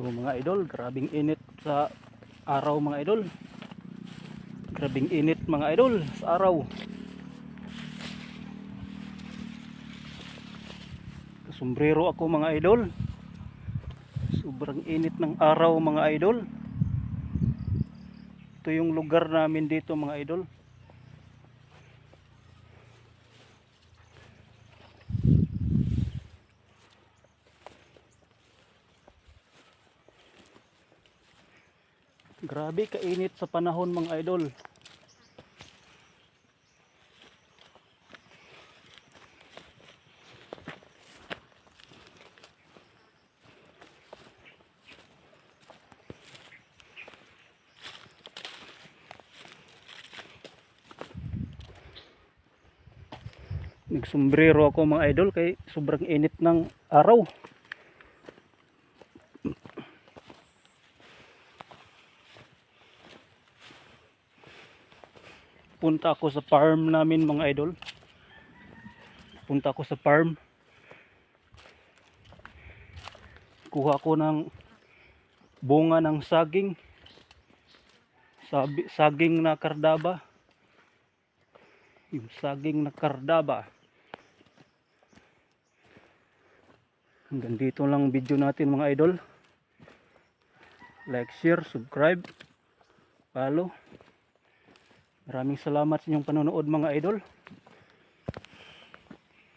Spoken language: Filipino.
So mga idol, grabing init sa araw mga idol. Grabing init mga idol sa araw. Sombrero ako mga idol. Sobrang init ng araw mga idol. Ito yung lugar namin dito mga idol. Grabe kainit sa panahon mga idol. Nagsombrero ako mga idol kay sobrang init ng araw. Punta ako sa farm namin mga idol. Punta ako sa farm. Kuha ko ng bunga ng saging. Saging na kardaba. Yung saging na kardaba. Hanggang dito lang video natin mga idol. Like, share, subscribe, follow. Maraming salamat sa inyong panonood mga idol.